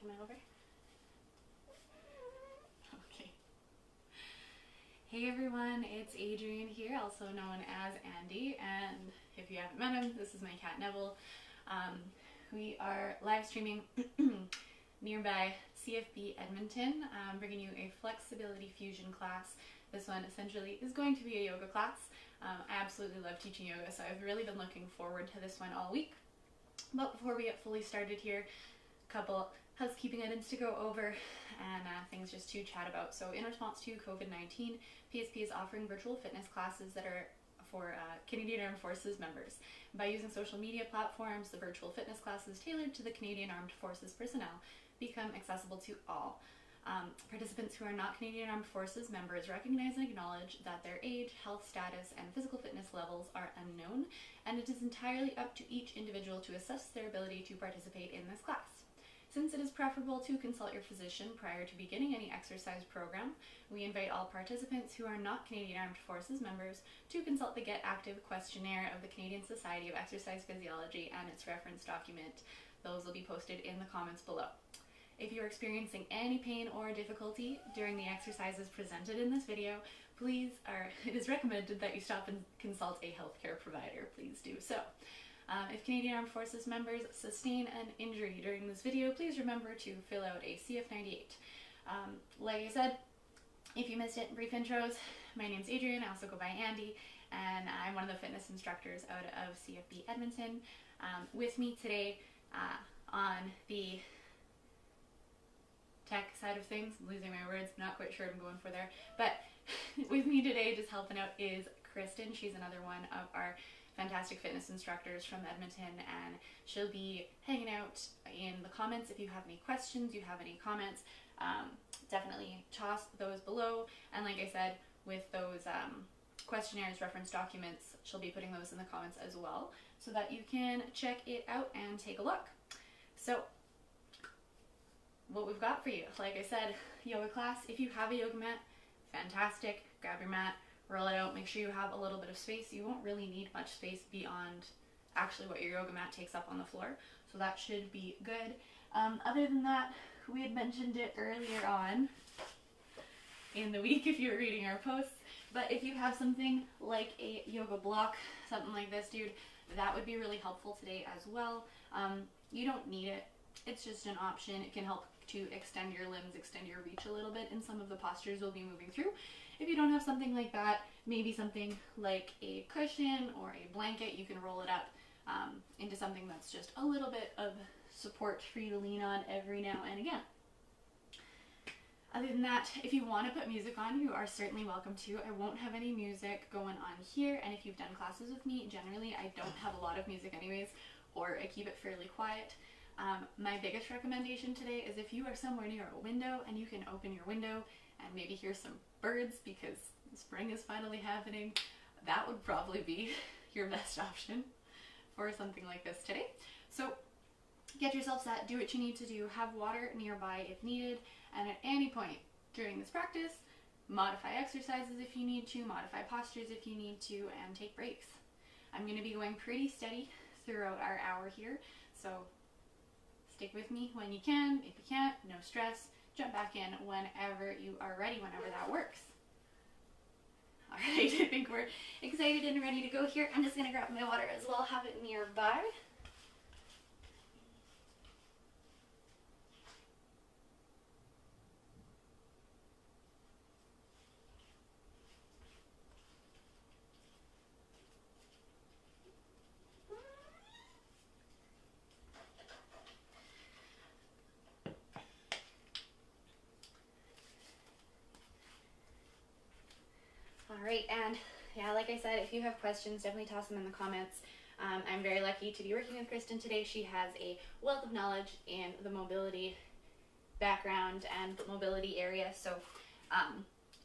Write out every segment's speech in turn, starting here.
Come on over. Okay. Hey everyone, it's Adrienne here, also known as Andy, and if you haven't met him, this is my cat Neville. We are live streaming nearby CFB Edmonton, bringing you a Flexibility Fusion class. This one essentially is going to be a yoga class. I absolutely love teaching yoga, so I've really been looking forward to this one all week. But before we get fully started here, a couple housekeeping items to go over and things just to chat about. So in response to COVID-19, PSP is offering virtual fitness classes that are for Canadian Armed Forces members. By using social media platforms, the virtual fitness classes tailored to the Canadian Armed Forces personnel become accessible to all. Participants who are not Canadian Armed Forces members recognize and acknowledge that their age, health status, and physical fitness levels are unknown, and it is entirely up to each individual to assess their ability to participate in this class. Since it is preferable to consult your physician prior to beginning any exercise program, we invite all participants who are not Canadian Armed Forces members to consult the Get Active questionnaire of the Canadian Society of Exercise Physiology and its reference document. Those will be posted in the comments below. If you are experiencing any pain or difficulty during the exercises presented in this video, it is recommended that you stop and consult a healthcare provider. Please do so. If Canadian Armed Forces members sustain an injury during this video, please remember to fill out a CF98. Like I said, if you missed it, brief intros. My name's Adrienne, I also go by Andy, and I'm one of the fitness instructors out of CFB Edmonton. With me today on the tech side of things, I'm losing my words, not quite sure what I'm going for there, but with me today just helping out is Kristen. She's another one of our fantastic fitness instructors from Edmonton, and she'll be hanging out in the comments. If you have any questions, you have any comments, definitely toss those below. And like I said, with those questionnaires, reference documents, she'll be putting those in the comments as well, so that you can check it out and take a look. So what we've got for you, like I said, yoga class. If you have a yoga mat, fantastic, grab your mat, roll it out, make sure you have a little bit of space. You won't really need much space beyond actually what your yoga mat takes up on the floor, so that should be good. Other than that, we had mentioned it earlier on in the week if you were reading our posts, but if you have something like a yoga block, something like this, dude, that would be really helpful today as well. You don't need it. It's just an option. It can help to extend your limbs, extend your reach a little bit in some of the postures we'll be moving through. If you don't have something like that, maybe something like a cushion or a blanket, you can roll it up into something that's just a little bit of support for you to lean on every now and again. Other than that, if you want to put music on, you are certainly welcome to. I won't have any music going on here, and if you've done classes with me, generally I don't have a lot of music anyways, or I keep it fairly quiet. My biggest recommendation today is if you are somewhere near a window and you can open your window and maybe hear some birds because spring is finally happening, that would probably be your best option for something like this today. So get yourself set, do what you need to do, have water nearby if needed, and at any point during this practice, modify exercises if you need to, modify postures if you need to, and take breaks. I'm going to be going pretty steady throughout our hour here, so stick with me when you can. If you can't, no stress. Jump back in whenever you are ready, whenever that works. All right, I think we're excited and ready to go here. I'm just going to grab my water as well, have it nearby. Alright, and yeah, like I said, if you have questions, definitely toss them in the comments. I'm very lucky to be working with Kristen today. She has a wealth of knowledge in the mobility background and mobility area, so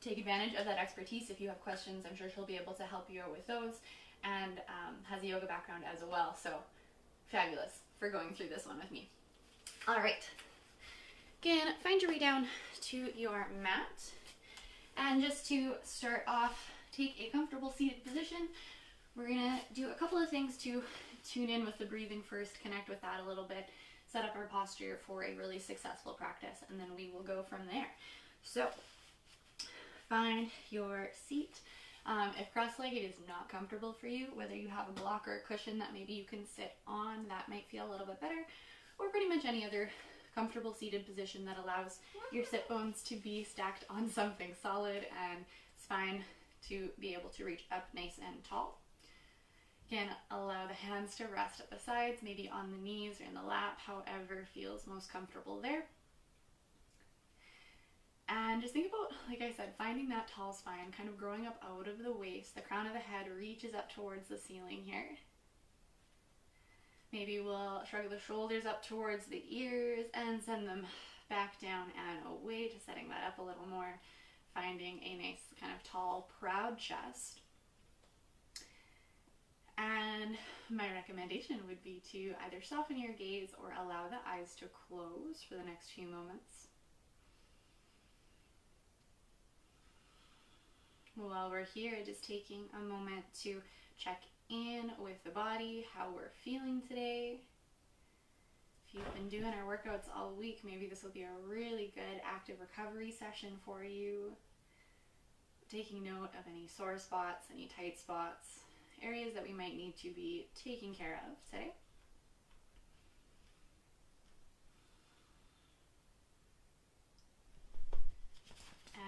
take advantage of that expertise. If you have questions, I'm sure she'll be able to help you out with those, and has a yoga background as well, so fabulous for going through this one with me. Alright, again, find your way down to your mat. And just to start off, take a comfortable seated position. We're going to do a couple of things to tune in with the breathing first, connect with that a little bit. set up our posture for a really successful practice, and then we will go from there. So find your seat. If cross-legged is not comfortable for you, whether you have a block or a cushion that maybe you can sit on, that might feel a little bit better, or pretty much any other comfortable seated position that allows your sit bones to be stacked on something solid and spine to be able to reach up nice and tall. Again, allow the hands to rest at the sides, maybe on the knees or in the lap, however feels most comfortable there. And just think about, like I said, finding that tall spine, kind of growing up out of the waist. The crown of the head reaches up towards the ceiling here. Maybe we'll shrug the shoulders up towards the ears and send them back down and away, just setting that up a little more, finding a nice kind of tall, proud chest. And my recommendation would be to either soften your gaze or allow the eyes to close for the next few moments. While we're here, just taking a moment to check in with the body, how we're feeling today. If you've been doing our workouts all week, maybe this will be a really good active recovery session for you. Taking note of any sore spots, any tight spots, areas that we might need to be taking care of today.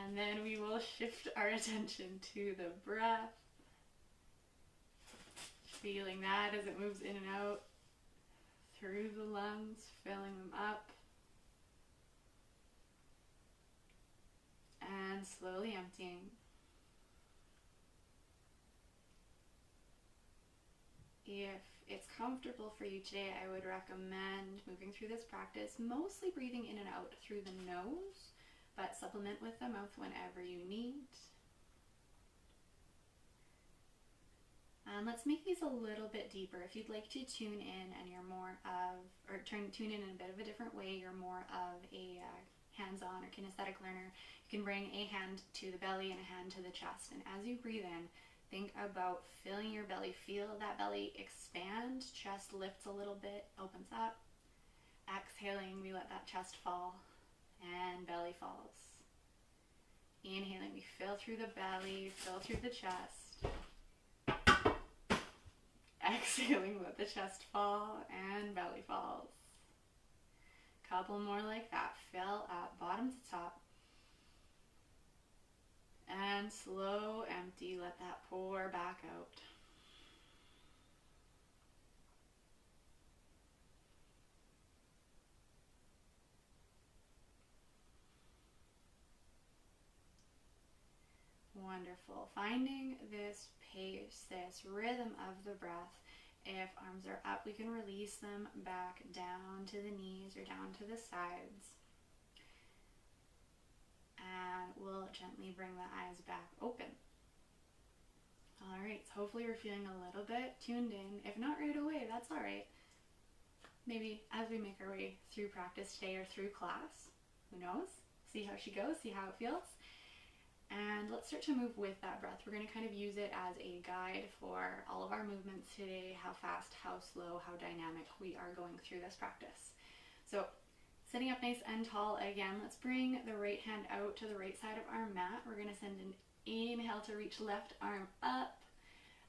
And then we will shift our attention to the breath. Feeling that as it moves in and out through the lungs, filling them up. And slowly emptying. If it's comfortable for you today, I would recommend moving through this practice, mostly breathing in and out through the nose, but supplement with the mouth whenever you need. And let's make these a little bit deeper. If you'd like to tune in and you're more of, or tune in a bit of a different way, you're more of a hands-on or kinesthetic learner, you can bring a hand to the belly and a hand to the chest. And as you breathe in, think about filling your belly. Feel that belly expand, chest lifts a little bit, opens up. Exhaling, we let that chest fall and belly falls. Inhaling, we fill through the belly, fill through the chest. Exhaling, let the chest fall and belly falls. Couple more like that. Fill up, bottom to top. And slow, empty, let that pour back out. Wonderful. Finding this pace, this rhythm of the breath. If arms are up, we can release them back down to the knees or down to the sides. And we'll gently bring the eyes back open. All right, so hopefully you're feeling a little bit tuned in. If not right away, that's all right. Maybe as we make our way through practice today or through class, who knows? See how she goes, see how it feels. And let's start to move with that breath. We're going to kind of use it as a guide for all of our movements today, how fast, how slow, how dynamic we are going through this practice. So sitting up nice and tall again, let's bring the right hand out to the right side of our mat. We're going to send an inhale to reach left arm up.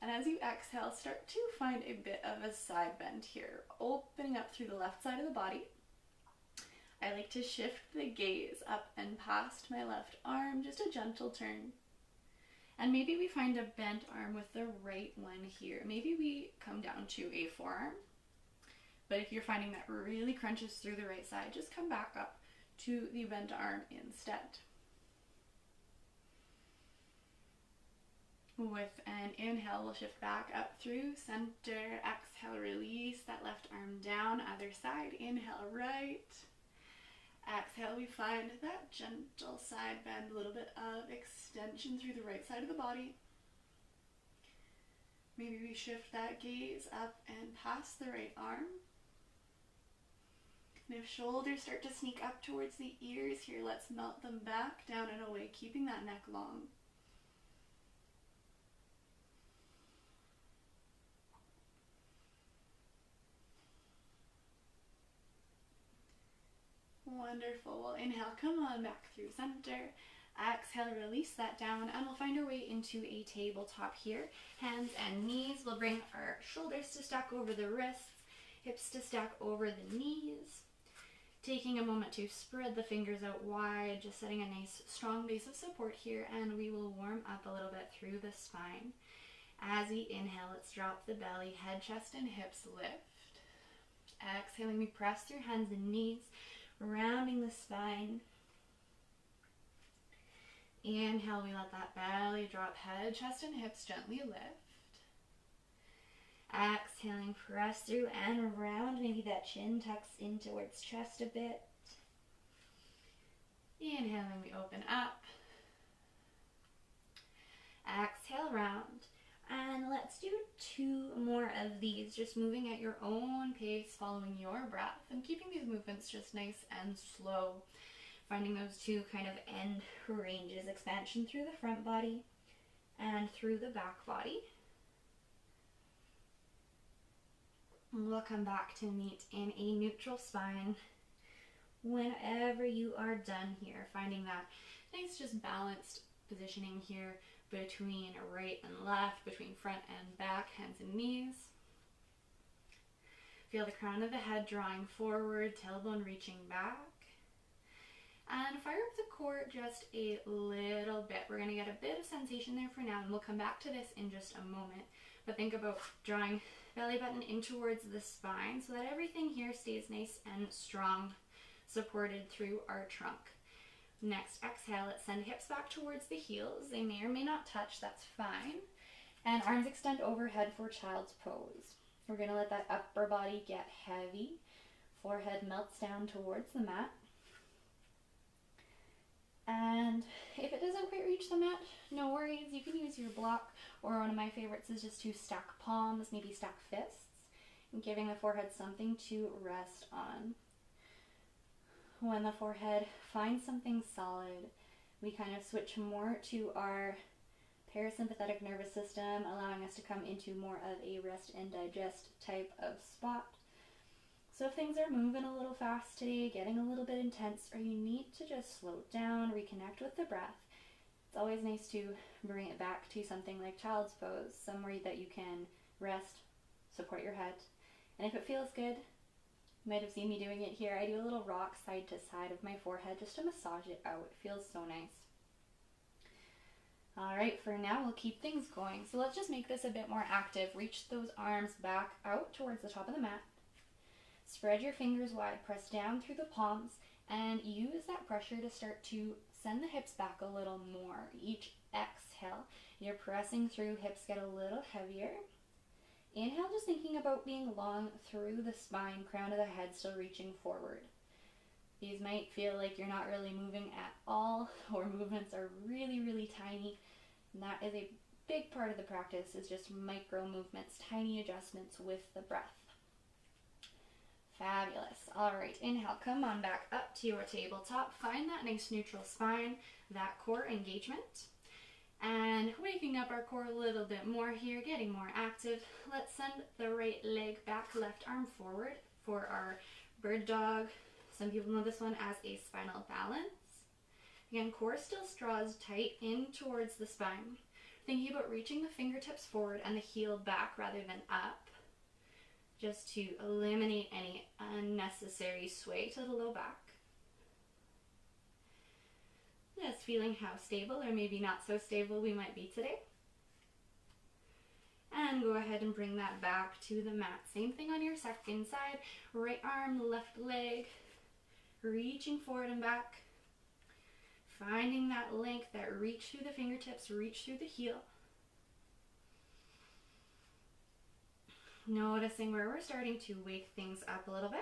And as you exhale, start to find a bit of a side bend here, opening up through the left side of the body. I like to shift the gaze up and past my left arm, just a gentle turn. And maybe we find a bent arm with the right one here. Maybe we come down to a forearm. But if you're finding that really crunches through the right side, just come back up to the bent arm instead. With an inhale, we'll shift back up through center. Exhale, release that left arm down. Other side, inhale, right. Exhale, we find that gentle side bend, a little bit of extension through the right side of the body. Maybe we shift that gaze up and past the right arm. And if shoulders start to sneak up towards the ears here, let's melt them back down and away, keeping that neck long. Wonderful. We'll inhale, come on back through center. Exhale, release that down, and we'll find our way into a tabletop here. Hands and knees. We'll bring our shoulders to stack over the wrists, hips to stack over the knees. Taking a moment to spread the fingers out wide, just setting a nice strong base of support here, and we will warm up a little bit through the spine. As we inhale, let's drop the belly, head, chest, and hips lift. Exhaling, we press through hands and knees, rounding the spine. Inhale, we let that belly drop, head, chest, and hips gently lift. Exhaling, press through and round. Maybe that chin tucks in towards chest a bit. Inhaling, we open up. Exhale, round. And let's do 2 more of these, just moving at your own pace, following your breath, and keeping these movements just nice and slow. Finding those 2 kind of end ranges, expansion through the front body and through the back body. We'll come back to meet in a neutral spine whenever you are done here. Finding that nice, just balanced positioning here between right and left, between front and back, hands and knees. Feel the crown of the head drawing forward, tailbone reaching back. And fire up the core just a little bit. We're going to get a bit of sensation there for now, and we'll come back to this in just a moment. But think about drawing belly button in towards the spine so that everything here stays nice and strong, supported through our trunk. Next, exhale, let's send hips back towards the heels. They may or may not touch, that's fine. And arms extend overhead for child's pose. We're going to let that upper body get heavy. Forehead melts down towards the mat. And if it doesn't quite reach the mat, no worries. You can use your block, or one of my favorites is just to stack palms, maybe stack fists, and giving the forehead something to rest on. When the forehead finds something solid, we kind of switch more to our parasympathetic nervous system, allowing us to come into more of a rest and digest type of spot. So if things are moving a little fast today, getting a little bit intense, or you need to just slow down, reconnect with the breath, it's always nice to bring it back to something like child's pose, somewhere that you can rest, support your head. And if it feels good, you might have seen me doing it here. I do a little rock side to side of my forehead just to massage it out. It feels so nice. All right, for now, we'll keep things going. So let's just make this a bit more active. Reach those arms back out towards the top of the mat. Spread your fingers wide, press down through the palms, and use that pressure to start to send the hips back a little more. Each exhale, you're pressing through, hips get a little heavier. Inhale, just thinking about being long through the spine, crown of the head still reaching forward. These might feel like you're not really moving at all, or movements are really, really tiny. And that is a big part of the practice, is just micro movements, tiny adjustments with the breath. Fabulous. All right, inhale, come on back up to your tabletop. Find that nice neutral spine, that core engagement. And waking up our core a little bit more here, getting more active. Let's send the right leg back, left arm forward for our bird dog. Some people know this one as a spinal balance. Again, core still straws tight in towards the spine. Thinking about reaching the fingertips forward and the heel back rather than up, just to eliminate any unnecessary sway to the low back. Just feeling how stable or maybe not so stable we might be today. And go ahead and bring that back to the mat. Same thing on your second side. Right arm, left leg, reaching forward and back. Finding that length, that reach through the fingertips, reach through the heel. Noticing where we're starting to wake things up a little bit.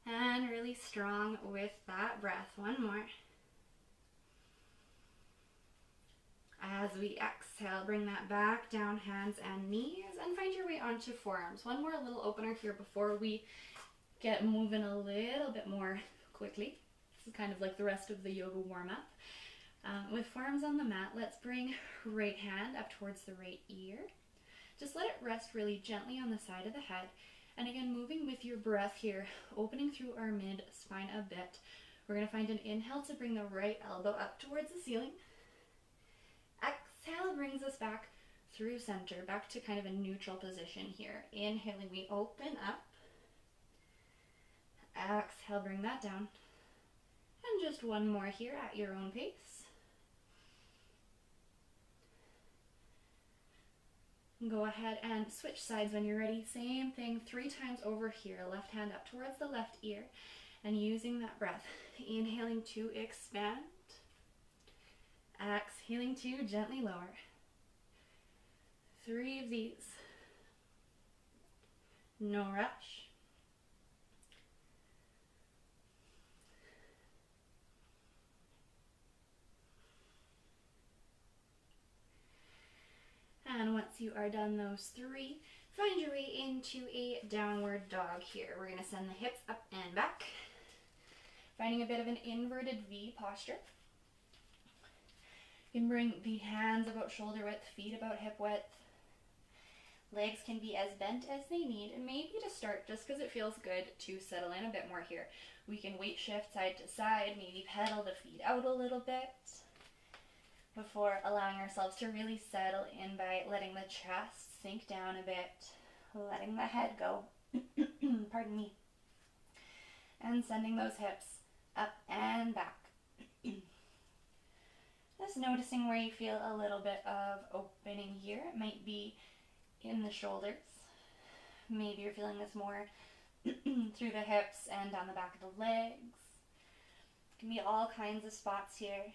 And really strong with that breath. One more. As we exhale, bring that back down, hands and knees, and find your way onto forearms. One more little opener here before we get moving a little bit more quickly. This is kind of like the rest of the yoga warm-up. With forearms on the mat, let's bring right hand up towards the right ear. Just let it rest really gently on the side of the head. And again, moving with your breath here, opening through our mid-spine a bit. We're going to find an inhale to bring the right elbow up towards the ceiling. Exhale brings us back through center, back to kind of a neutral position here. Inhaling, we open up. Exhale, bring that down. And just one more here at your own pace. Go ahead and switch sides when you're ready. Same thing 3 times over here. Left hand up towards the left ear. And using that breath, inhaling to expand. Exhaling to gently lower. 3 of these. No rush. And once you are done those 3, find your way into a downward dog here. We're going to send the hips up and back. Finding a bit of an inverted V posture. You can bring the hands about shoulder width, feet about hip width. Legs can be as bent as they need. And maybe to start, just because it feels good to settle in a bit more here, we can weight shift side to side, maybe pedal the feet out a little bit, before allowing ourselves to really settle in by letting the chest sink down a bit, letting the head go, pardon me, and sending those hips up and back. Just noticing where you feel a little bit of opening here. It might be in the shoulders. Maybe you're feeling this more through the hips and down the back of the legs. It can be all kinds of spots here.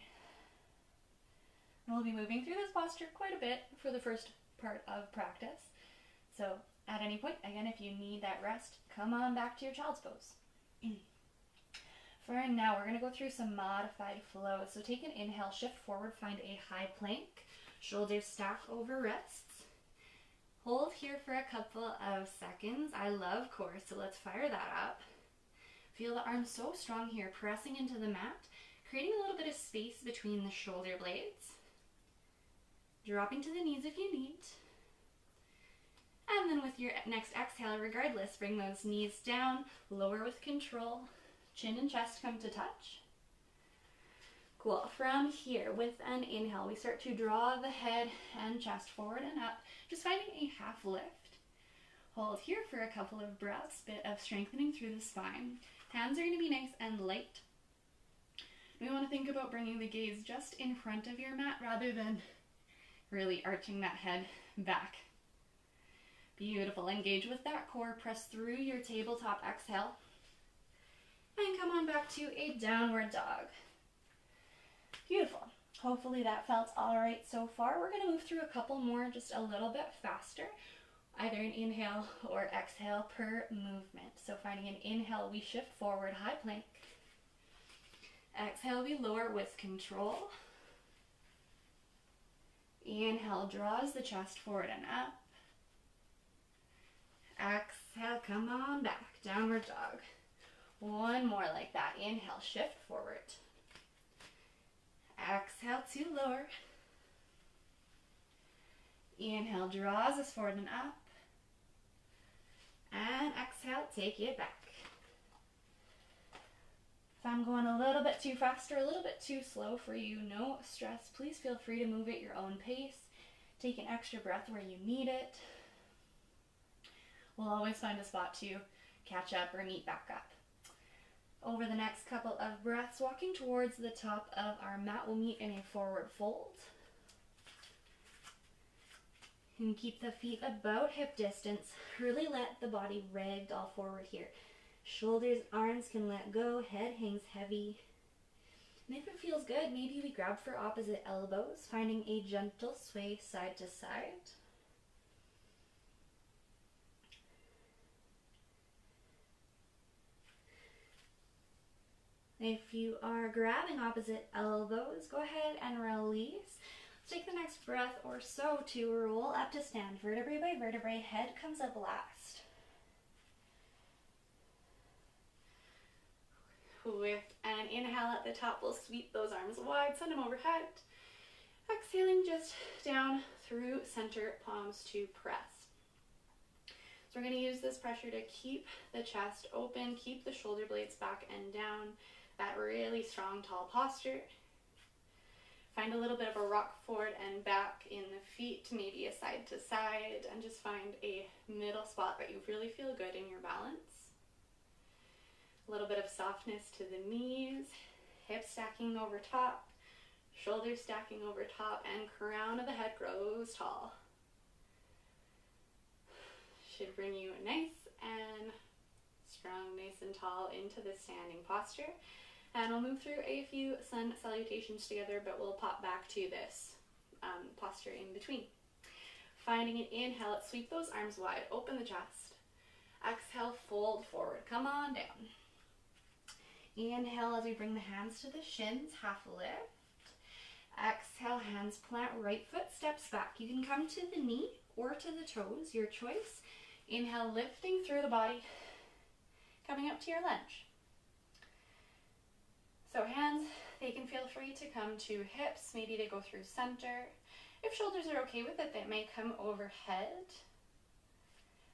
We'll be moving through this posture quite a bit for the first part of practice. So at any point, again, if you need that rest, come on back to your child's pose. For now, we're going to go through some modified flow. So take an inhale, shift forward, find a high plank. Shoulders stack over wrists. Hold here for a couple of seconds. I love core, so let's fire that up. Feel the arms so strong here, pressing into the mat, creating a little bit of space between the shoulder blades. Dropping to the knees if you need. And then with your next exhale, regardless, bring those knees down, lower with control. Chin and chest come to touch. Cool. From here, with an inhale, we start to draw the head and chest forward and up, just finding a half lift. Hold here for a couple of breaths, bit of strengthening through the spine. Hands are going to be nice and light. We want to think about bringing the gaze just in front of your mat rather than really arching that head back. Beautiful. Engage with that core. Press through your tabletop exhale. And come on back to a downward dog. Beautiful. Hopefully that felt all right so far. We're going to move through a couple more just a little bit faster. Either an inhale or exhale per movement. So finding an inhale, we shift forward, high plank. Exhale, we lower with control. Inhale, draws the chest forward and up. Exhale, come on back, downward dog. One more like that. Inhale, shift forward. Exhale to lower. Inhale, draws us forward and up. And exhale, take it back. If I'm going a little bit too fast or a little bit too slow for you, no stress. Please feel free to move at your own pace. Take an extra breath where you need it. We'll always find a spot to catch up or meet back up. Over the next couple of breaths, walking towards the top of our mat, we'll meet in a forward fold. And keep the feet about hip distance. Really let the body ragdoll forward here. Shoulders, arms can let go, head hangs heavy. And if it feels good, maybe we grab for opposite elbows, finding a gentle sway side to side. If you are grabbing opposite elbows, go ahead and release. Let's take the next breath or so to roll up to stand. Vertebrae by vertebrae, head comes up last. With an inhale at the top, we'll sweep those arms wide, send them overhead. Exhaling just down through center, palms to press. So we're going to use this pressure to keep the chest open, keep the shoulder blades back and down, that really strong, tall posture. Find a little bit of a rock forward and back in the feet, maybe a side to side, and just find a middle spot that you really feel good in your balance. A little bit of softness to the knees, hips stacking over top, shoulders stacking over top, and crown of the head grows tall. Should bring you nice and strong, nice and tall into the standing posture. And we'll move through a few sun salutations together, but we'll pop back to this posture in between. Finding an inhale, let's sweep those arms wide, open the chest. Exhale, fold forward, come on down. Inhale as we bring the hands to the shins, half lift. Exhale, hands plant, right foot steps back. You can come to the knee or to the toes, your choice. Inhale, lifting through the body, coming up to your lunge. So hands, they can feel free to come to hips, maybe they go through center. If shoulders are okay with it, they may come overhead.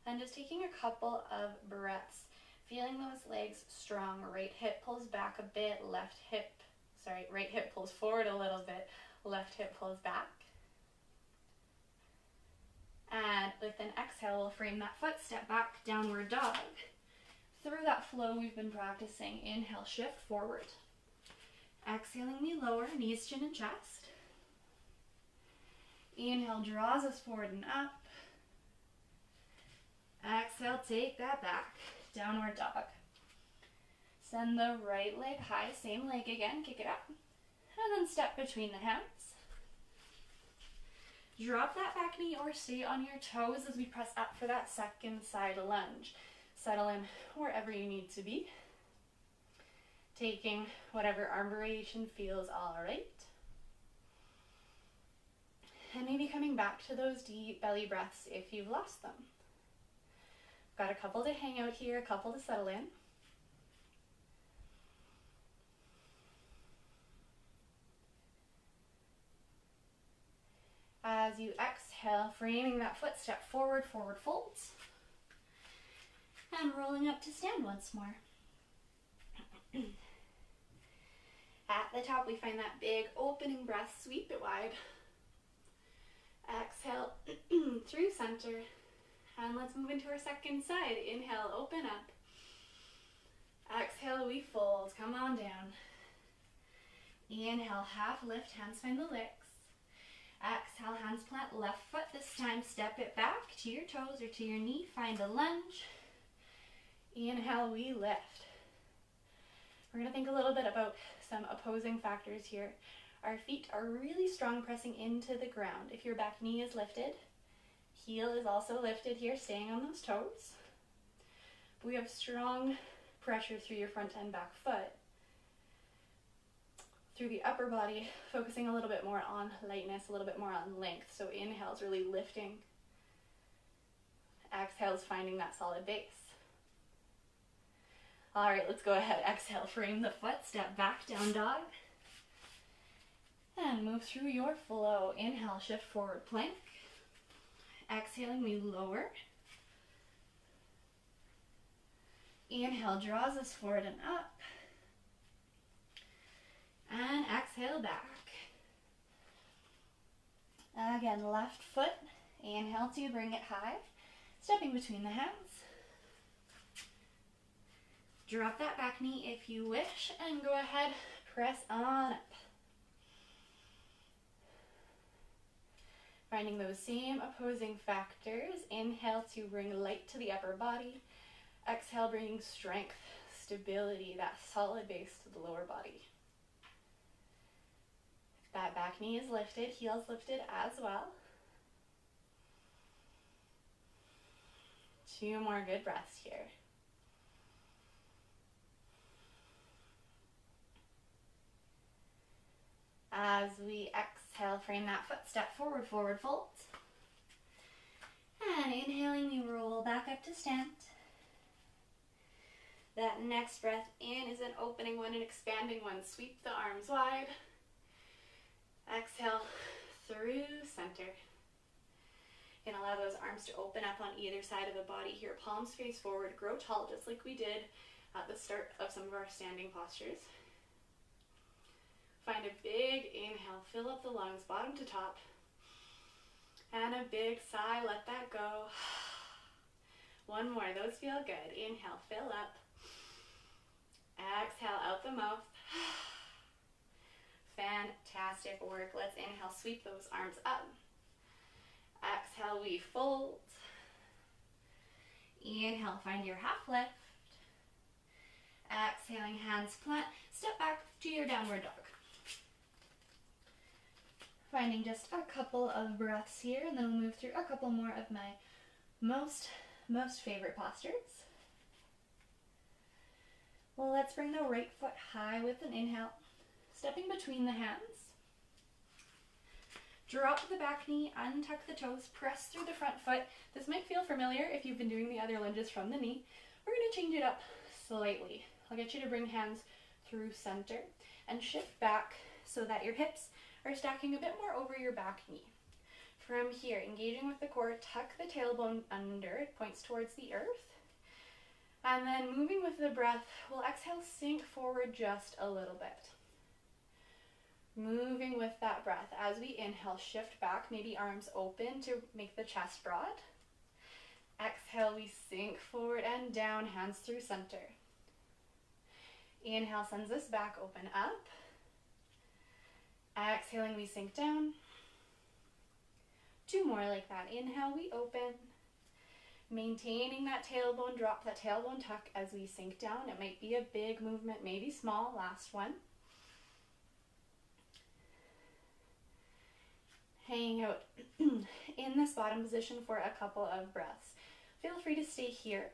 And just taking a couple of breaths, feeling those legs strong. Right hip pulls back a bit, right hip pulls forward a little bit, left hip pulls back. And with an exhale, we'll frame that foot, step back, downward dog. Through that flow we've been practicing, inhale, shift forward. Exhaling, we lower, knees, chin, and chest. Inhale, draws us forward and up. Exhale, take that back, downward dog. Send the right leg high, same leg again, kick it up. And then step between the hands. Drop that back knee or stay on your toes as we press up for that second side lunge. Settle in wherever you need to be. Taking whatever arm variation feels all right. And maybe coming back to those deep belly breaths if you've lost them. Got a couple to hang out here, a couple to settle in. As you exhale, framing that foot, step forward, forward folds. And rolling up to stand once more. At the top, we find that big opening breath, sweep it wide. Exhale through center. And let's move into our second side. Inhale, open up. Exhale, we fold, come on down. Inhale, half lift, hands find the legs. Exhale, hands plant, left foot this time, step it back to your toes or to your knee, find a lunge. Inhale, we lift. We're going to think a little bit about some opposing factors here. Our feet are really strong pressing into the ground. If your back knee is lifted, heel is also lifted here, staying on those toes. We have strong pressure through your front and back foot. Through the upper body, focusing a little bit more on lightness, a little bit more on length. So inhale is really lifting. Exhale is finding that solid base. All right, let's go ahead. Exhale, frame the foot, step back, down dog. And move through your flow. Inhale, shift forward plank. Exhaling, we lower. Inhale, draws us forward and up. And exhale back. Again, left foot. Inhale to bring it high. Stepping between the hands. Drop that back knee if you wish, and go ahead, press on up. Finding those same opposing factors. Inhale to bring light to the upper body. Exhale, bringing strength, stability, that solid base to the lower body. That back knee is lifted, heels lifted as well. 2 more good breaths here. As we exhale, frame that foot, step forward, forward fold. And inhaling, we roll back up to stand. That next breath in is an opening one, an expanding one. Sweep the arms wide. Exhale through center. And allow allow those arms to open up on either side of the body here. Palms face forward, grow tall just like we did at the start of some of our standing postures. Find a big inhale, fill up the lungs, bottom to top. And a big sigh, let that go. One more, those feel good. Inhale, fill up. Exhale, out the mouth. Fantastic work. Let's inhale, sweep those arms up. Exhale, we fold. Inhale, find your half lift. Exhaling, hands plant. Step back to your downward dog. Finding just a couple of breaths here, and then we'll move through a couple more of my most favorite postures. Well, let's bring the right foot high with an inhale, stepping between the hands. Drop the back knee, untuck the toes, press through the front foot. This might feel familiar if you've been doing the other lunges from the knee. We're going to change it up slightly. I'll get you to bring hands through center and shift back so that your hips are stacking a bit more over your back knee. From here, engaging with the core, tuck the tailbone under, it points towards the earth. And then moving with the breath, we'll exhale, sink forward just a little bit. Moving with that breath. As we inhale, shift back, maybe arms open to make the chest broad. Exhale, we sink forward and down, hands through center. Inhale sends us back, open up. Exhaling, we sink down. Two more like that. Inhale, we open. Maintaining that tailbone, drop that tailbone tuck as we sink down. It might be a big movement, maybe small. Last one. Hanging out in this bottom position for a couple of breaths. Feel free to stay here,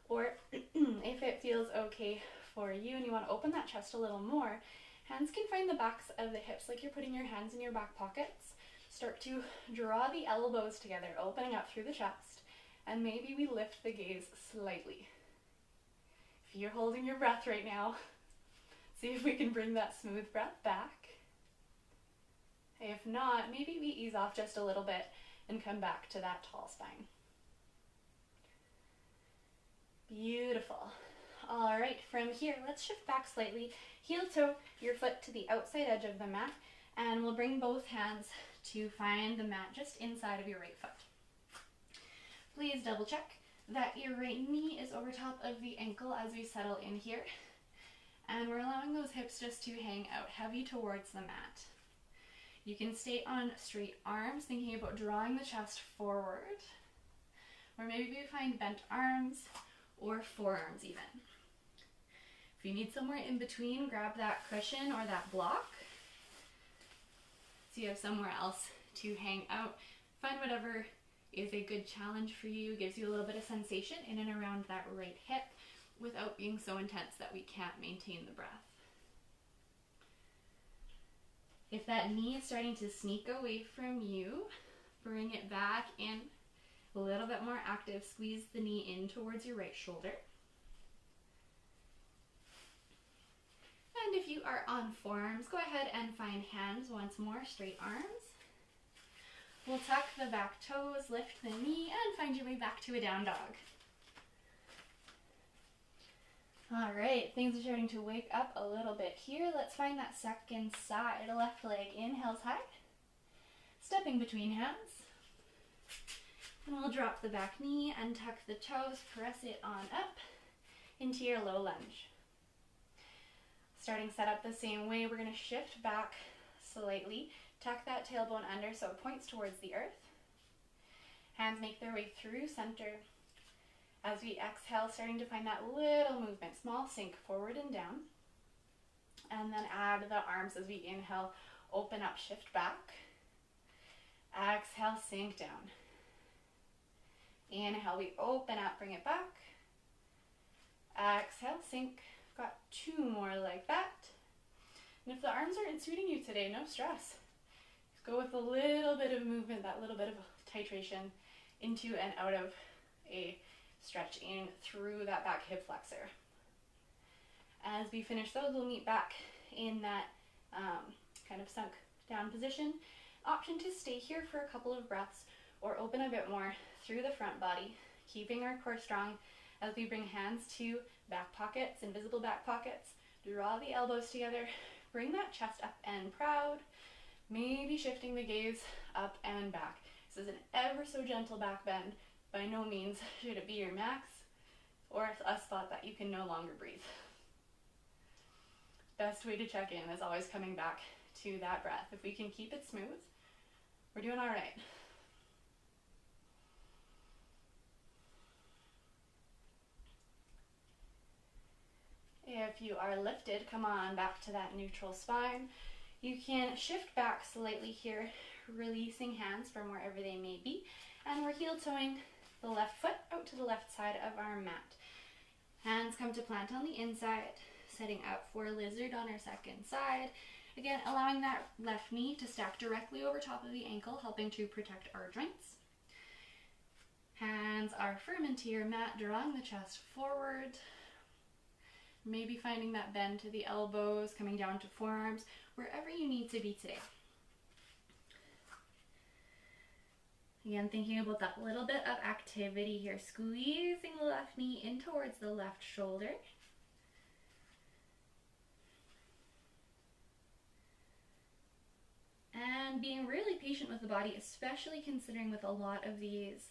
or if it feels okay for you and you want to open that chest a little more, hands can find the backs of the hips like you're putting your hands in your back pockets. Start to draw the elbows together, opening up through the chest, and maybe we lift the gaze slightly. If you're holding your breath right now, see if we can bring that smooth breath back. If not, maybe we ease off just a little bit and come back to that tall spine. Beautiful. All right, from here, let's shift back slightly. Heel toe your foot to the outside edge of the mat, and we'll bring both hands to find the mat just inside of your right foot. Please double check that your right knee is over top of the ankle as we settle in here. And we're allowing those hips just to hang out heavy towards the mat. You can stay on straight arms, thinking about drawing the chest forward. Or maybe we find bent arms or forearms even. If you need somewhere in between, grab that cushion or that block. So you have somewhere else to hang out. Find whatever is a good challenge for you, gives you a little bit of sensation in and around that right hip without being so intense that we can't maintain the breath. If that knee is starting to sneak away from you, bring it back in a little bit more active. Squeeze the knee in towards your right shoulder. And if you are on forearms, go ahead and find hands once more, straight arms. We'll tuck the back toes, lift the knee, and find your way back to a down dog. All right, things are starting to wake up a little bit here. Let's find that second side. Left leg inhales high, stepping between hands. And we'll drop the back knee and tuck the toes, press it on up into your low lunge. Starting set up the same way, we're going to shift back slightly, tuck that tailbone under so it points towards the earth. Hands make their way through center. As we exhale, starting to find that little movement, small sink forward and down. And then add the arms as we inhale, open up, shift back. Exhale, sink down. Inhale, we open up, bring it back. Exhale, sink. Got two more like that. And if the arms aren't suiting you today, no stress. Just go with a little bit of movement, that little bit of titration into and out of a stretch in through that back hip flexor. As we finish those, we'll meet back in that kind of sunk down position. Option to stay here for a couple of breaths, or open a bit more through the front body, keeping our core strong as we bring hands to back pockets, invisible back pockets. Draw the elbows together, bring that chest up and proud, maybe shifting the gaze up and back. This is an ever so gentle back bend. By no means should it be your max or a spot that you can no longer breathe. Best way to check in is always coming back to that breath. If we can keep it smooth, we're doing all right. If you are lifted, come on back to that neutral spine. You can shift back slightly here, releasing hands from wherever they may be, and we're heel toeing the left foot out to the left side of our mat. Hands come to plant on the inside, setting up for lizard on our second side. Again, allowing that left knee to stack directly over top of the ankle, helping to protect our joints. Hands are firm into your mat, drawing the chest forward. Maybe finding that bend to the elbows, coming down to forearms, wherever you need to be today. Again, thinking about that little bit of activity here, squeezing the left knee in towards the left shoulder. And being really patient with the body, especially considering with a lot of these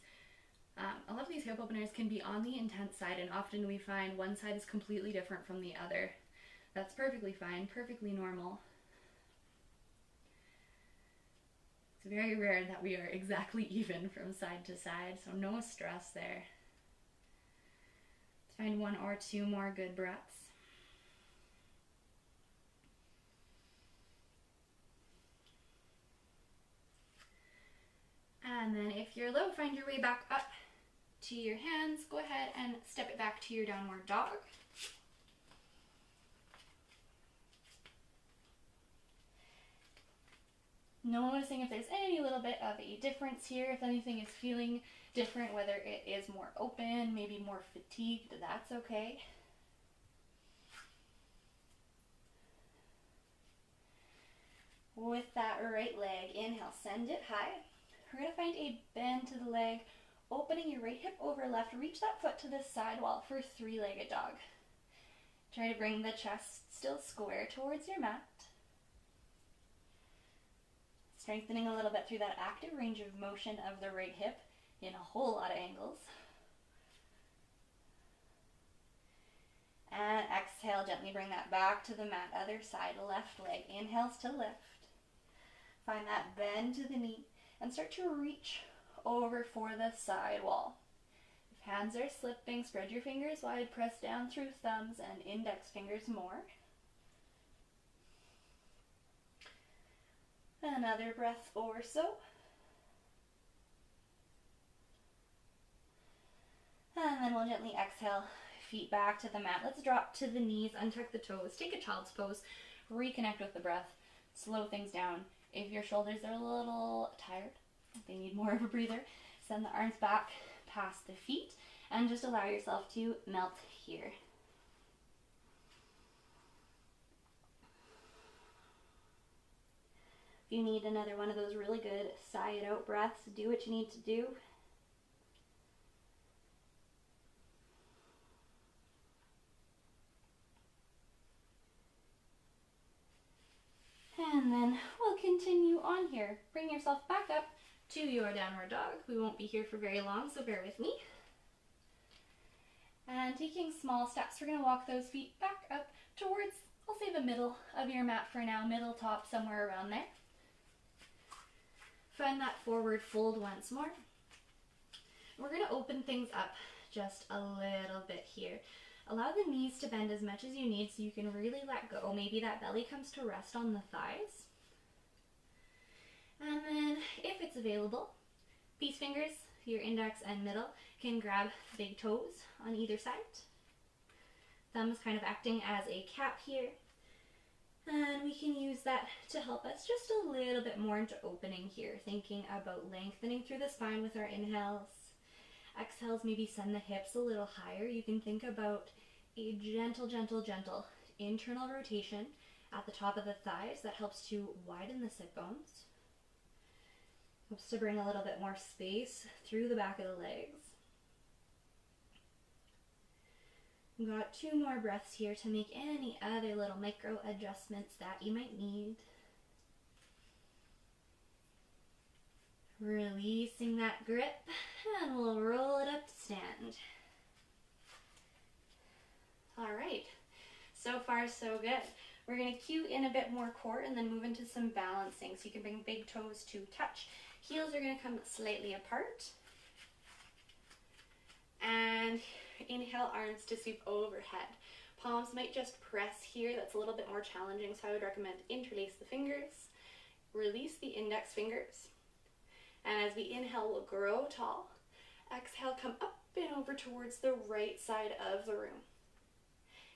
hip openers can be on the intense side, and often we find one side is completely different from the other. That's perfectly fine, perfectly normal. It's very rare that we are exactly even from side to side, so no stress there. Let's find one or two more good breaths. And then if you're low, find your way back up to your hands. Go ahead and step it back to your downward dog. Noticing if there's any little bit of a difference here, if anything is feeling different, whether it is more open, maybe more fatigued, that's okay. With that right leg, inhale, send it high. We're going to find a bend to the leg, opening your right hip over left. Reach that foot to the sidewall for three-legged dog. Try to bring the chest still square towards your mat. Strengthening a little bit through that active range of motion of the right hip in a whole lot of angles. And exhale, gently bring that back to the mat. Other side, left leg. Inhales to lift. Find that bend to the knee and start to reach over for the side wall. If hands are slipping, spread your fingers wide, press down through thumbs and index fingers more. Another breath or so. And then we'll gently exhale, feet back to the mat. Let's drop to the knees, untuck the toes, take a child's pose, reconnect with the breath, slow things down. If your shoulders are a little tired, if they need more of a breather, send the arms back past the feet and just allow yourself to melt here. If you need another one of those really good sigh it out breaths, do what you need to do. And then we'll continue on here. Bring yourself back up to your downward dog. We won't be here for very long, so bear with me. And taking small steps, we're going to walk those feet back up towards, I'll say the middle of your mat for now, middle top, somewhere around there. Find that forward fold once more. We're going to open things up just a little bit here. Allow the knees to bend as much as you need so you can really let go. Maybe that belly comes to rest on the thighs. And then, if it's available, peace fingers, your index and middle, can grab big toes on either side. Thumbs kind of acting as a cap here. And we can use that to help us just a little bit more into opening here, thinking about lengthening through the spine with our inhales. Exhales, maybe send the hips a little higher. You can think about a gentle, gentle, gentle internal rotation at the top of the thighs that helps to widen the sit bones. Helps to bring a little bit more space through the back of the legs. We've got 2 more breaths here to make any other little micro adjustments that you might need. Releasing that grip, and we'll roll it up to stand. All right, so far so good. We're going to cue in a bit more core and then move into some balancing. So you can bring big toes to touch. Heels are going to come slightly apart. And inhale, arms to sweep overhead. Palms might just press here. That's a little bit more challenging, so I would recommend interlace the fingers. Release the index fingers. And as we inhale, we'll grow tall. Exhale, come up and over towards the right side of the room.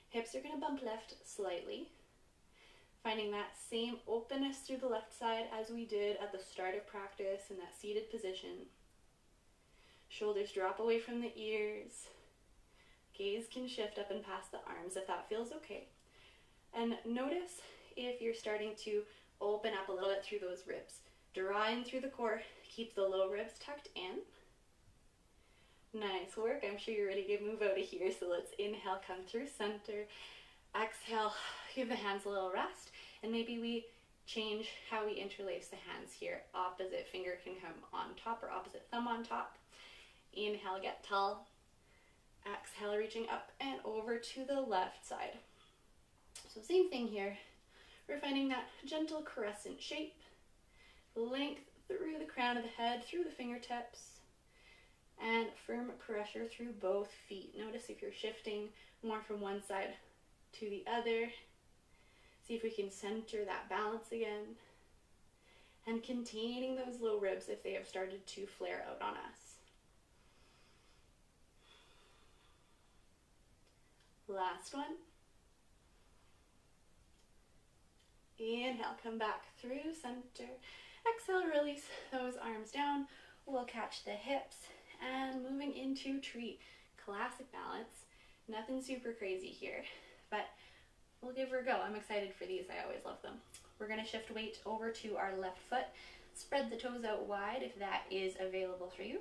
Hips are going to bump left slightly. Finding that same openness through the left side as we did at the start of practice in that seated position. Shoulders drop away from the ears. Gaze can shift up and past the arms if that feels okay. And notice if you're starting to open up a little bit through those ribs. Draw in through the core. Keep the low ribs tucked in. Nice work. I'm sure you're ready to move out of here. So let's inhale, come through center. Exhale, give the hands a little rest. And maybe we change how we interlace the hands here. Opposite finger can come on top or opposite thumb on top. Inhale, get tall. Exhale, reaching up and over to the left side. So same thing here. We're finding that gentle crescent shape. Length through the crown of the head, through the fingertips. And firm pressure through both feet. Notice if you're shifting more from one side to the other. See if we can center that balance again. And containing those low ribs if they have started to flare out on us. Last one. Inhale, come back through center. Exhale, release those arms down. We'll catch the hips and moving into tree. Classic balance. Nothing super crazy here, but we'll give her a go. I'm excited for these. I always love them. We're going to shift weight over to our left foot. Spread the toes out wide if that is available for you.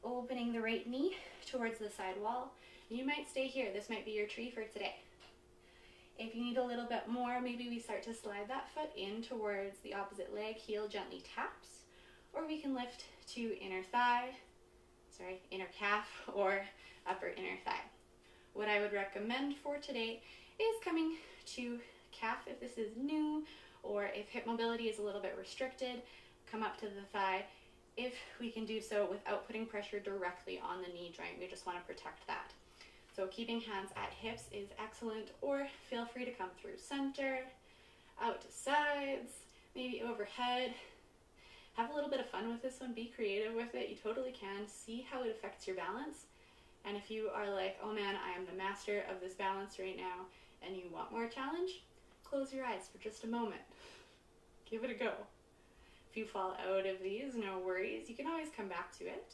Opening the right knee towards the side wall. You might stay here. This might be your tree for today. If you need a little bit more, maybe we start to slide that foot in towards the opposite leg. Heel gently taps. Or we can lift to inner calf or upper inner thigh. What I would recommend for today is coming to calf if this is new, or if hip mobility is a little bit restricted, come up to the thigh. If we can do so without putting pressure directly on the knee joint, we just want to protect that. So keeping hands at hips is excellent, or feel free to come through center, out to sides, maybe overhead. Have a little bit of fun with this one. Be creative with it. You totally can. See how it affects your balance. And if you are like, oh man, I am the master of this balance right now, and you want more challenge, close your eyes for just a moment. Give it a go. If you fall out of these, no worries. You can always come back to it.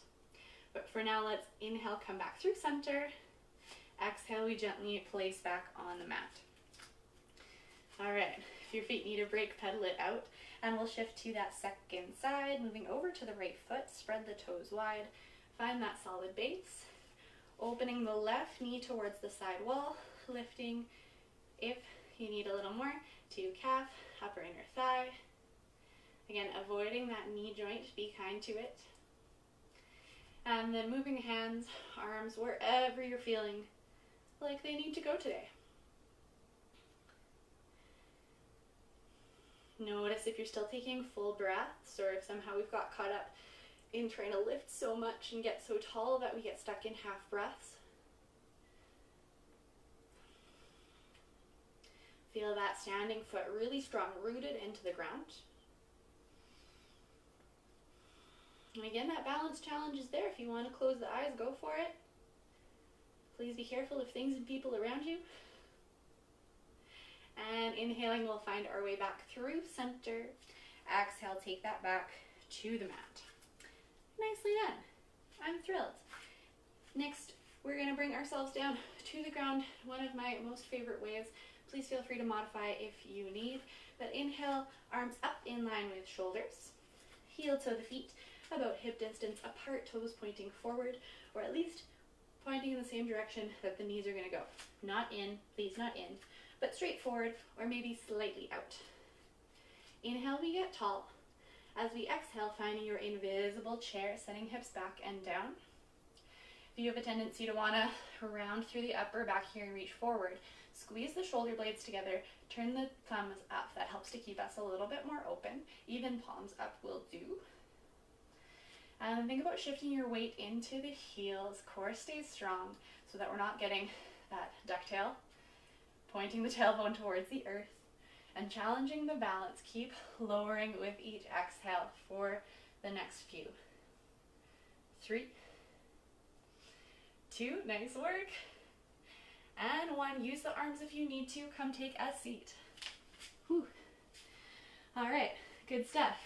But for now, let's inhale, come back through center. Exhale, we gently place back on the mat. All right, if your feet need a break, pedal it out. And we'll shift to that second side, moving over to the right foot. Spread the toes wide. Find that solid base. Opening the left knee towards the side wall. Lifting, if you need a little more, to calf, upper inner thigh. Again, avoiding that knee joint. Be kind to it. And then moving hands, arms, wherever you're feeling like they need to go today. Notice if you're still taking full breaths, or if somehow we've got caught up in trying to lift so much and get so tall that we get stuck in half breaths. Feel that standing foot really strong, rooted into the ground. And again, that balance challenge is there. If you want to close the eyes, go for it. Please be careful of things and people around you. And inhaling, we'll find our way back through center. Exhale, take that back to the mat. Nicely done. I'm thrilled. Next, we're going to bring ourselves down to the ground. One of my most favorite ways. Please feel free to modify if you need. But inhale, arms up in line with shoulders. Heel toe the feet about hip distance apart, toes pointing forward, or at least pointing in the same direction that the knees are going to go. Not in, please not in, but straight forward or maybe slightly out. Inhale, we get tall. As we exhale, finding your invisible chair, setting hips back and down. If you have a tendency to want to round through the upper back here and reach forward, squeeze the shoulder blades together, turn the thumbs up. That helps to keep us a little bit more open. Even palms up will do. And think about shifting your weight into the heels. Core stays strong so that we're not getting that ducktail, pointing the tailbone towards the earth, and challenging the balance. Keep lowering with each exhale for the next few. 3, 2, nice work. And 1, use the arms if you need to. Come take a seat. Whew. All right, good stuff.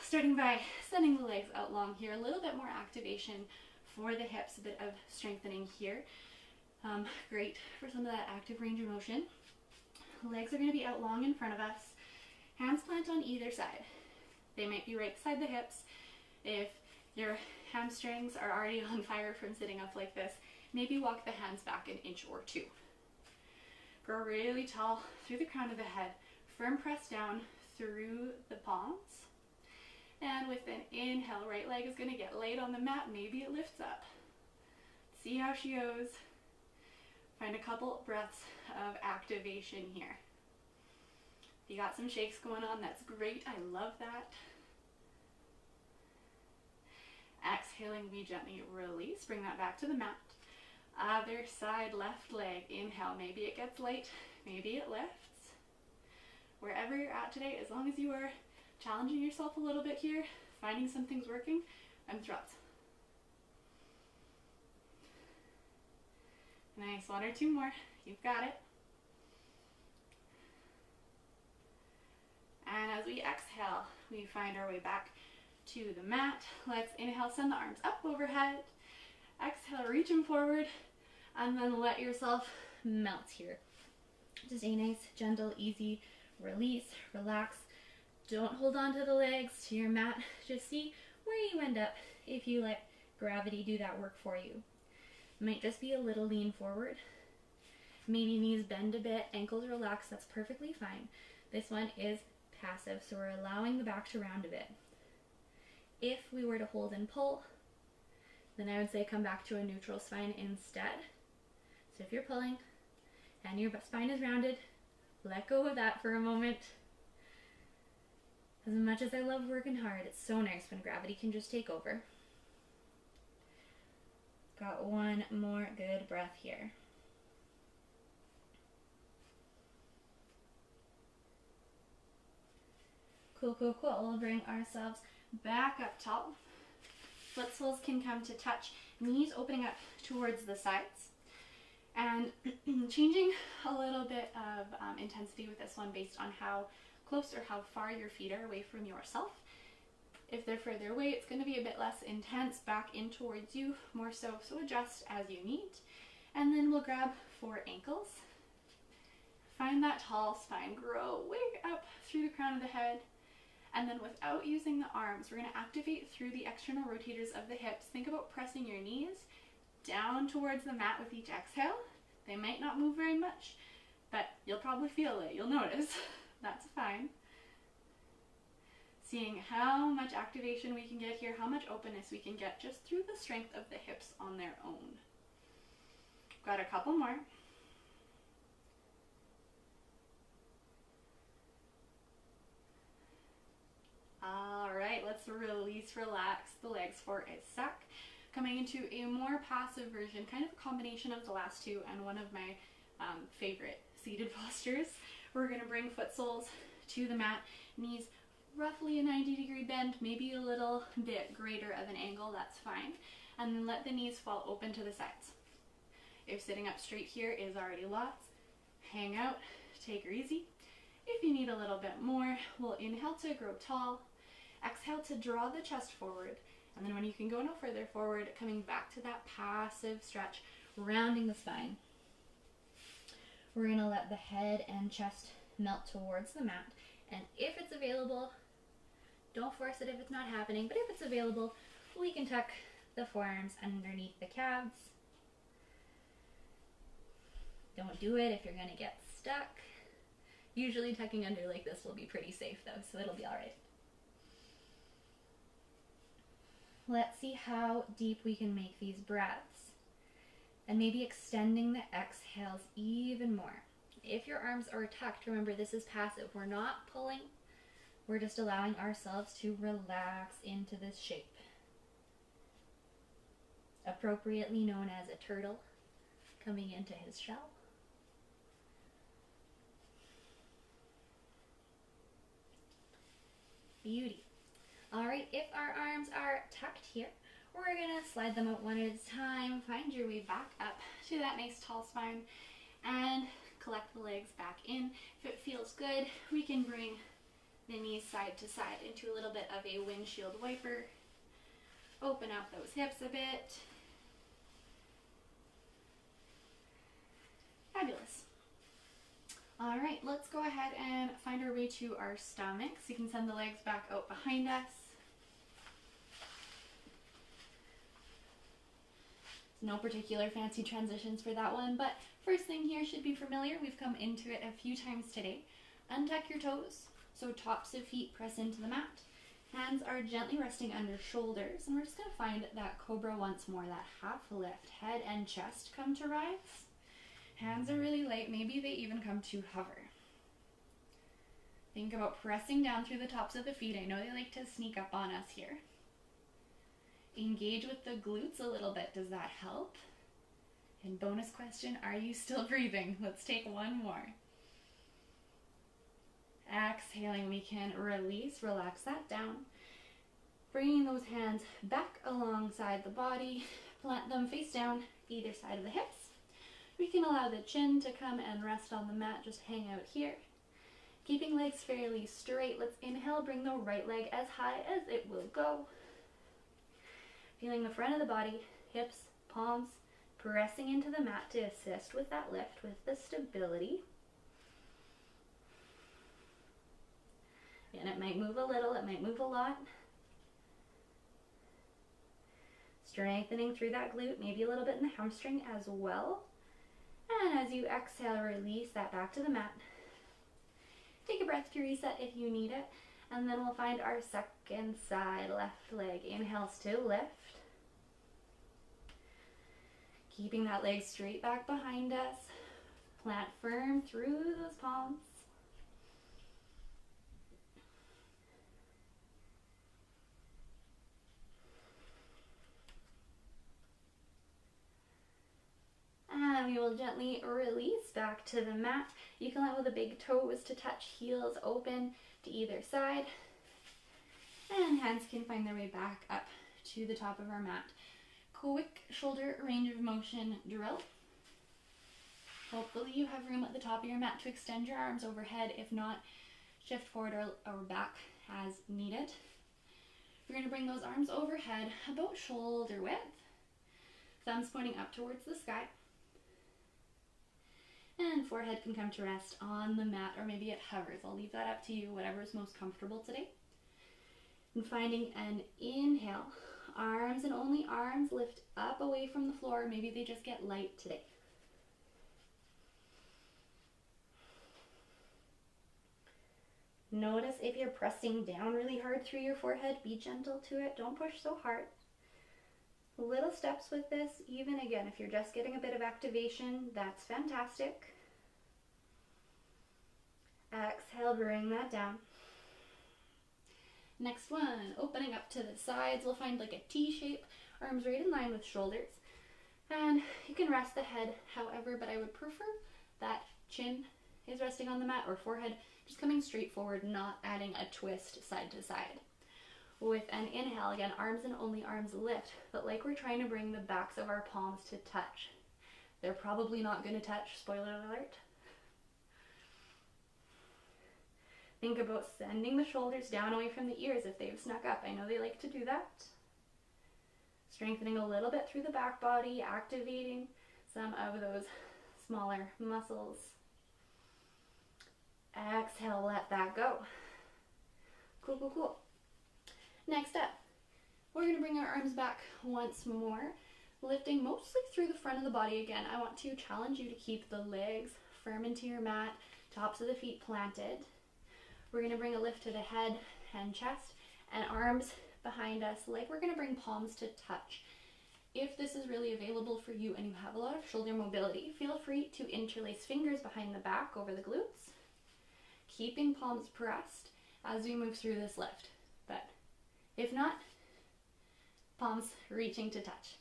Starting by sending the legs out long here, a little bit more activation for the hips, a bit of strengthening here. Great for some of that active range of motion. Legs are going to be out long in front of us. Hands plant on either side. They might be right beside the hips. If your hamstrings are already on fire from sitting up like this, maybe walk the hands back an inch or 2. Grow really tall through the crown of the head. Firm press down through the palms. And with an inhale, right leg is going to get laid on the mat. Maybe it lifts up. See how she goes. Find a couple breaths of activation here. If you got some shakes going on, that's great. I love that. Exhaling, we gently release. Bring that back to the mat. Other side, left leg. Inhale. Maybe it gets light. Maybe it lifts. Wherever you're at today, as long as you are challenging yourself a little bit here, finding some things working, I'm thrilled. Nice, 1 or 2 more. You've got it. And as we exhale, we find our way back to the mat. Let's inhale, send the arms up overhead. Exhale, reach them forward, and then let yourself melt here. Just a nice, gentle, easy release, relax. Don't hold on to the legs, to your mat. Just see where you end up if you let gravity do that work for you. Might just be a little lean forward. Maybe knees bend a bit, ankles relax, that's perfectly fine. This one is passive, so we're allowing the back to round a bit. If we were to hold and pull, then I would say come back to a neutral spine instead. So if you're pulling and your spine is rounded, let go of that for a moment. As much as I love working hard, it's so nice when gravity can just take over. Got 1 more good breath here. Cool, cool, cool. We'll bring ourselves back up tall. Footsoles can come to touch, knees opening up towards the sides. And changing a little bit of intensity with this one based on how close or how far your feet are away from yourself. If they're further away, it's going to be a bit less intense, back in towards you, more so adjust as you need. And then we'll grab 4 ankles. Find that tall spine, grow way up through the crown of the head. And then without using the arms, we're going to activate through the external rotators of the hips. Think about pressing your knees down towards the mat with each exhale. They might not move very much, but you'll probably feel it. You'll notice. That's fine. Seeing how much activation we can get here, how much openness we can get just through the strength of the hips on their own. Got a couple more. All right, let's release, relax the legs for a sec. Coming into a more passive version, kind of a combination of the last 2 and one of my favorite seated postures. We're going to bring foot soles to the mat, knees roughly a 90-degree bend, maybe a little bit greater of an angle, that's fine. And then let the knees fall open to the sides. If sitting up straight here is already lots, hang out, take her easy. If you need a little bit more, we'll inhale to grow tall, exhale to draw the chest forward, and then when you can go no further forward, coming back to that passive stretch, rounding the spine. We're going to let the head and chest melt towards the mat, and if it's available, Don't force it if it's not happening, but if it's available, we can tuck the forearms underneath the calves. Don't do it if you're going to get stuck. Usually tucking under like this will be pretty safe though, so it'll be all right. Let's see how deep we can make these breaths. And maybe extending the exhales even more. If your arms are tucked, remember this is passive. We're not pulling. We're just allowing ourselves to relax into this shape. Appropriately known as a turtle coming into his shell. Beauty. All right, if our arms are tucked here, we're gonna slide them out one at a time. Find your way back up to that nice tall spine and collect the legs back in. If it feels good, we can bring the knees side to side into a little bit of a windshield wiper. Open up those hips a bit. Fabulous. All right, let's go ahead and find our way to our stomachs. You can send the legs back out behind us. No particular fancy transitions for that one, but first thing here should be familiar. We've come into it a few times today. Untuck your toes, so tops of feet press into the mat. Hands are gently resting under shoulders, and we're just going to find that cobra once more, that half lift. Head and chest come to rise. Hands are really light, maybe they even come to hover. Think about pressing down through the tops of the feet. I know they like to sneak up on us here. Engage with the glutes a little bit. Does that help? And bonus question, are you still breathing? Let's take one more. Exhaling, we can release, relax that down. Bringing those hands back alongside the body. Plant them face down, either side of the hips. We can allow the chin to come and rest on the mat, just hang out here. Keeping legs fairly straight, let's inhale, bring the right leg as high as it will go. Feeling the front of the body, hips, palms, pressing into the mat to assist with that lift, with the stability. And it might move a little, it might move a lot. Strengthening through that glute, maybe a little bit in the hamstring as well. And as you exhale, release that back to the mat. Take a breath to reset if you need it. And then we'll find our second side, left leg. Inhales to lift. Keeping that leg straight back behind us. Plant firm through those palms. And we will gently release back to the mat. You can allow the big toes to touch, heels open to either side. And hands can find their way back up to the top of our mat. Quick shoulder range of motion drill. Hopefully you have room at the top of your mat to extend your arms overhead. If not, shift forward or back as needed. We're going to bring those arms overhead about shoulder width. Thumbs pointing up towards the sky. And forehead can come to rest on the mat, or maybe it hovers. I'll leave that up to you, whatever is most comfortable today. And finding an inhale. Arms and only arms lift up away from the floor. Maybe they just get light today. Notice if you're pressing down really hard through your forehead, be gentle to it. Don't push so hard. Little steps with this, even again, if you're just getting a bit of activation, that's fantastic. Exhale, bring that down. Next one, opening up to the sides. We'll find like a T shape, arms right in line with shoulders. And you can rest the head however, but I would prefer that chin is resting on the mat or forehead just coming straight forward, not adding a twist side to side. With an inhale, again, arms and only arms lift, but like we're trying to bring the backs of our palms to touch. They're probably not going to touch, spoiler alert. Think about sending the shoulders down away from the ears if they've snuck up. I know they like to do that. Strengthening a little bit through the back body, activating some of those smaller muscles. Exhale, let that go. Cool, cool, cool. Next up, we're going to bring our arms back once more, lifting mostly through the front of the body again. I want to challenge you to keep the legs firm into your mat, tops of the feet planted. We're going to bring a lift to the head and chest, and arms behind us like we're going to bring palms to touch. If this is really available for you and you have a lot of shoulder mobility, feel free to interlace fingers behind the back over the glutes, keeping palms pressed as we move through this lift. But if not, palms reaching to touch.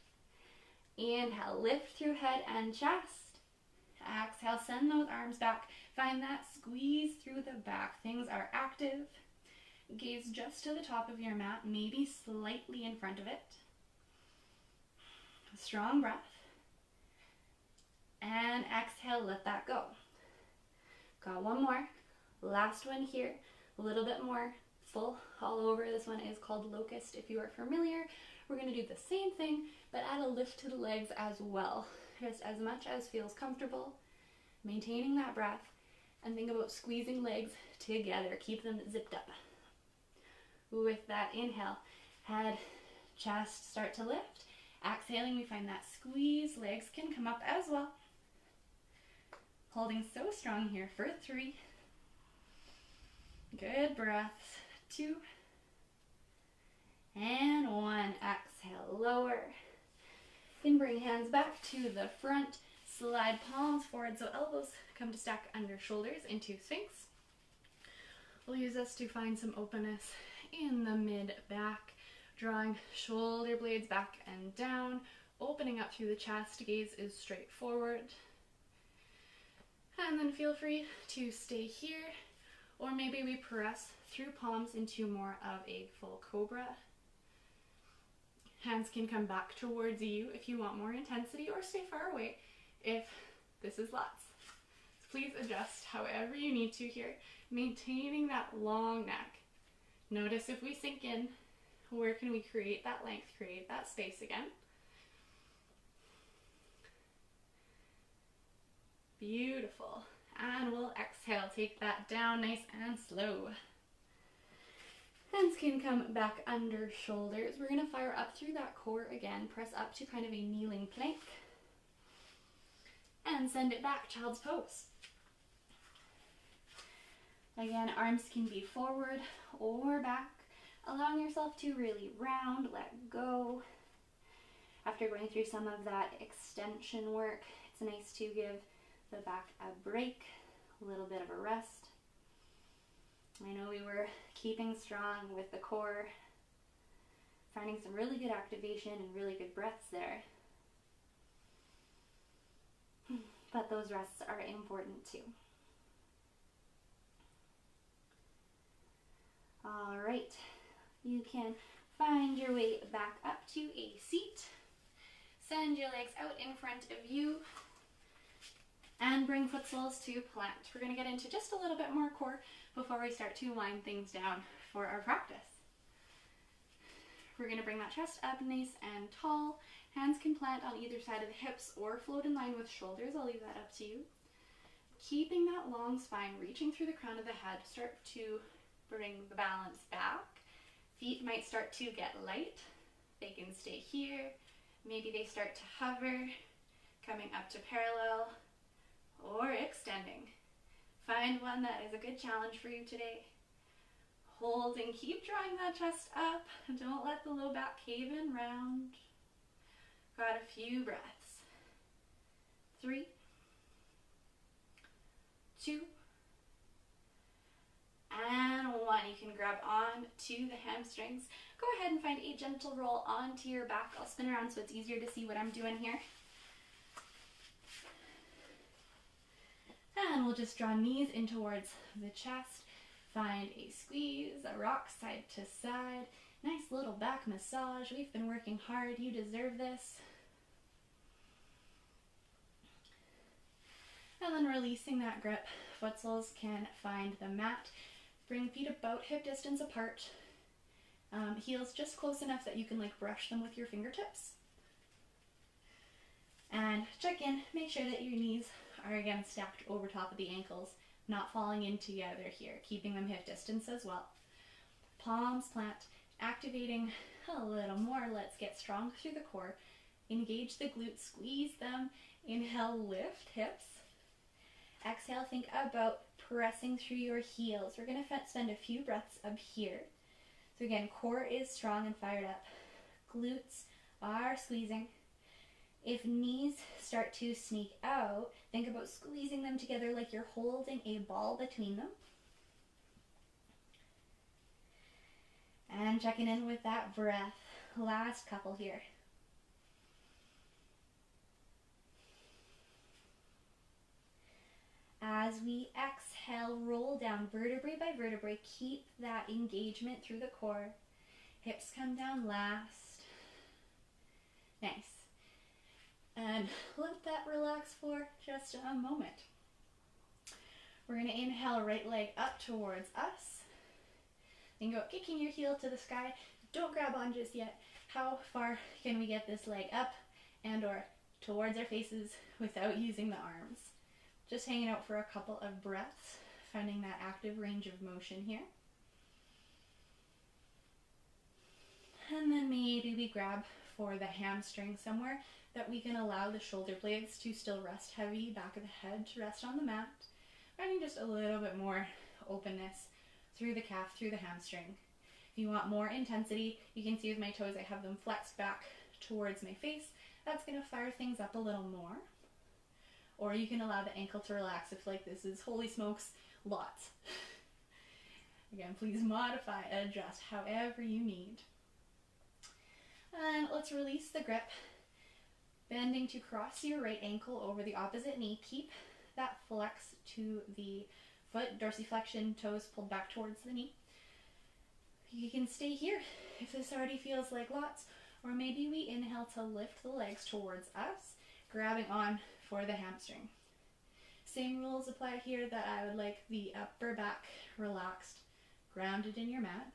Inhale, lift through head and chest. Exhale, send those arms back. Find that squeeze through the back. Things are active. Gaze just to the top of your mat, maybe slightly in front of it. Strong breath. And exhale, let that go. Got one more. Last one here. A little bit more full all over. This one is called locust. If you are familiar, we're going to do the same thing, but add a lift to the legs as well. Just as much as feels comfortable. Maintaining that breath. And think about squeezing legs together. Keep them zipped up. With that inhale, head, chest start to lift. Exhaling, we find that squeeze. Legs can come up as well. Holding so strong here for 3. Good breaths. 2. And 1. Exhale, lower. Then bring hands back to the front. Slide palms forward so elbows come to stack under shoulders into Sphinx. We'll use this to find some openness in the mid-back. Drawing shoulder blades back and down, opening up through the chest, gaze is straight forward. And then feel free to stay here, or maybe we press through palms into more of a full cobra. Hands can come back towards you if you want more intensity, or stay far away if this is lots. So please adjust however you need to here, maintaining that long neck. Notice if we sink in, where can we create that length, create that space again? Beautiful. And we'll exhale, take that down nice and slow. Hands can come back under shoulders. We're going to fire up through that core again, press up to kind of a kneeling plank. And send it back, child's pose. Again, arms can be forward or back. Allowing yourself to really round, let go. After going through some of that extension work, it's nice to give the back a break, a little bit of a rest. I know we were keeping strong with the core, finding some really good activation and really good breaths there. But those rests are important too. All right. You can find your way back up to a seat. Send your legs out in front of you. And bring foot soles to plant. We're going to get into just a little bit more core before we start to wind things down for our practice. We're going to bring that chest up nice and tall. Hands can plant on either side of the hips or float in line with shoulders. I'll leave that up to you. Keeping that long spine, reaching through the crown of the head. Start to bring the balance back. Feet might start to get light. They can stay here. Maybe they start to hover, coming up to parallel, or extending. Find one that is a good challenge for you today. Hold and keep drawing that chest up. Don't let the low back cave in round. Got a few breaths. 3, 2, and 1. You can grab on to the hamstrings. Go ahead and find a gentle roll onto your back. I'll spin around so it's easier to see what I'm doing here. And we'll just draw knees in towards the chest. Find a squeeze, a rock side to side. Nice little back massage. We've been working hard. You deserve this. And then releasing that grip. Foot soles can find the mat. Bring feet about hip distance apart. Heels just close enough that you can like brush them with your fingertips. And check in. Make sure that your knees are again stacked over top of the ankles, not falling in together here, keeping them hip distance as well. Palms plant, Activating a little more. Let's get strong through the core. Engage the glutes, squeeze them. Inhale, lift hips. Exhale, think about pressing through your heels. We're going to spend a few breaths up here. So again, core is strong and fired up. Glutes are squeezing. If knees start to sneak out, think about squeezing them together like you're holding a ball between them. And checking in with that breath. Last couple here. As we exhale, roll down vertebrae by vertebrae. Keep that engagement through the core. Hips come down last. Nice. And let that relax for just a moment. We're going to inhale, right leg up towards us. Then go kicking your heel to the sky. Don't grab on just yet. How far can we get this leg up and or towards our faces without using the arms? Just hanging out for a couple of breaths, finding that active range of motion here. And then maybe we grab for the hamstring somewhere that we can allow the shoulder blades to still rest heavy, back of the head to rest on the mat. Finding just a little bit more openness through the calf, through the hamstring. If you want more intensity, you can see with my toes I have them flexed back towards my face. That's going to fire things up a little more. Or you can allow the ankle to relax if like this is, holy smokes, lots. Again, please modify, adjust however you need. And let's release the grip. Bending to cross your right ankle over the opposite knee. Keep that flex to the foot, dorsiflexion, toes pulled back towards the knee. You can stay here if this already feels like lots, or maybe we inhale to lift the legs towards us, grabbing on for the hamstring. Same rules apply here, that I would like the upper back relaxed, grounded in your mat.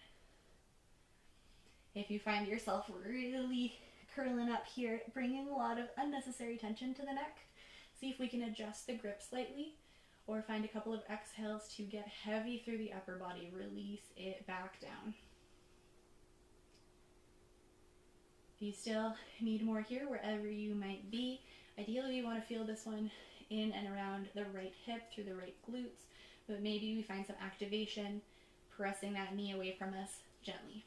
If you find yourself really curling up here, bringing a lot of unnecessary tension to the neck, see if we can adjust the grip slightly, or find a couple of exhales to get heavy through the upper body. Release it back down. If you still need more here, wherever you might be, ideally you want to feel this one in and around the right hip, through the right glutes, but maybe we find some activation, pressing that knee away from us gently.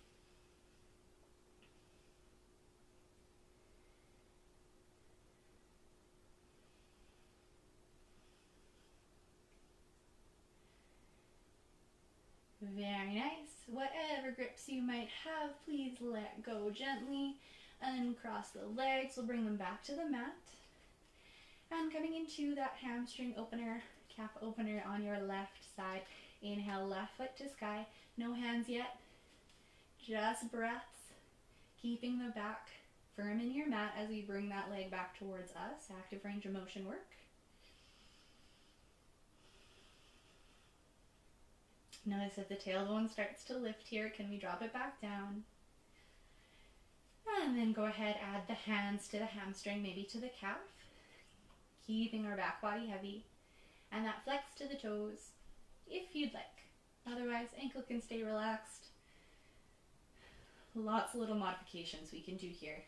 Very nice. Whatever grips you might have, please let go gently. Uncross the legs, we'll bring them back to the mat. And coming into that hamstring opener, calf opener on your left side. Inhale, left foot to sky. No hands yet, just breaths. Keeping the back firm in your mat as we bring that leg back towards us. Active range of motion work. Notice if the tailbone starts to lift here, can we drop it back down? And then go ahead, add the hands to the hamstring, maybe to the calf. Keeping our back body heavy. And that flex to the toes, if you'd like. Otherwise, ankle can stay relaxed. Lots of little modifications we can do here.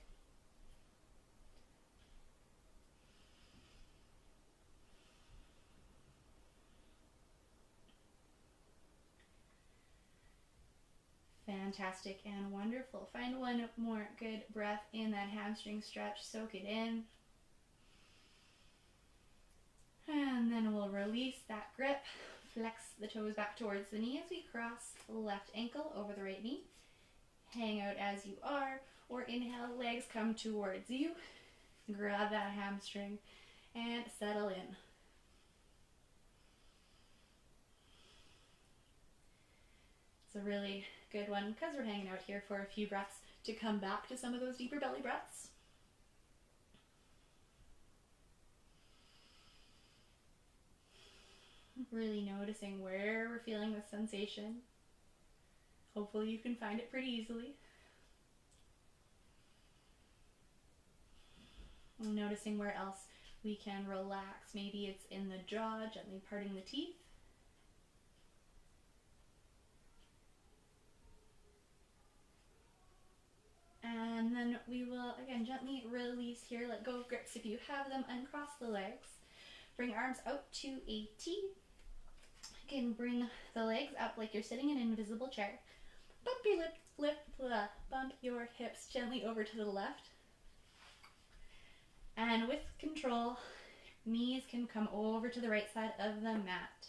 Fantastic and wonderful. Find one more good breath in that hamstring stretch. Soak it in. And then we'll release that grip. Flex the toes back towards the knee as we cross the left ankle over the right knee. Hang out as you are, or inhale, legs come towards you. Grab that hamstring and settle in. It's a really good one because we're hanging out here for a few breaths to come back to some of those deeper belly breaths. Really noticing where we're feeling the sensation. Hopefully you can find it pretty easily. And noticing where else we can relax. Maybe it's in the jaw, gently parting the teeth. And then we will, again, gently release here, let go of grips if you have them, uncross the legs. Bring arms out to a T. Again, bring the legs up like you're sitting in an invisible chair. Bump your bump your hips gently over to the left. And with control, knees can come over to the right side of the mat.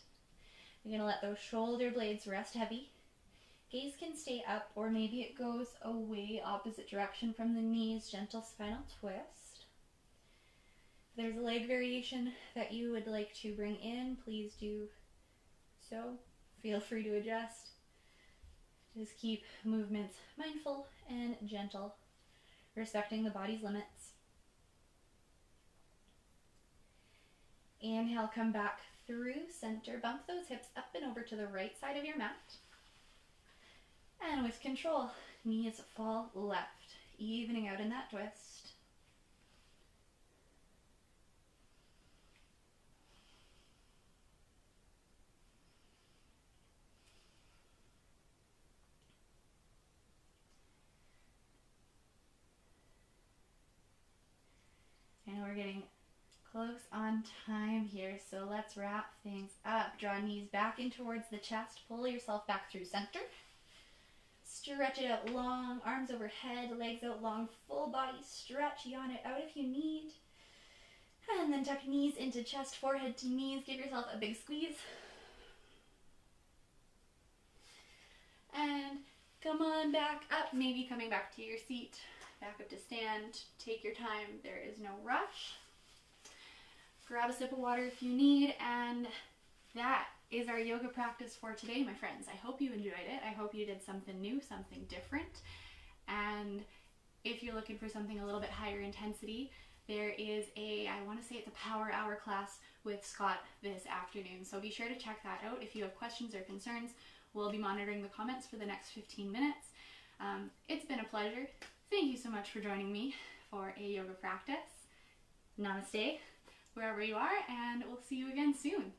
You're going to let those shoulder blades rest heavy. Gaze can stay up, or maybe it goes away opposite direction from the knees. Gentle spinal twist. If there's a leg variation that you would like to bring in, please do so. Feel free to adjust. Just keep movements mindful and gentle, respecting the body's limits. Inhale, come back through center. Bump those hips up and over to the right side of your mat. And with control, knees fall left, evening out in that twist. And we're getting close on time here, so let's wrap things up. Draw knees back in towards the chest. Pull yourself back through center. Stretch it out long, arms overhead, legs out long, full body stretch. Yawn it out if you need. And then tuck knees into chest, forehead to knees. Give yourself a big squeeze. And come on back up, maybe coming back to your seat. Back up to stand. Take your time. There is no rush. Grab a sip of water if you need, and that is our yoga practice for today, my friends. I hope you enjoyed it. I hope you did something new, something different. And if you're looking for something a little bit higher intensity, there is I want to say it's a power hour class with Scott this afternoon. So be sure to check that out. If you have questions or concerns, we'll be monitoring the comments for the next 15 minutes. It's been a pleasure. Thank you so much for joining me for a yoga practice. Namaste, wherever you are, and we'll see you again soon.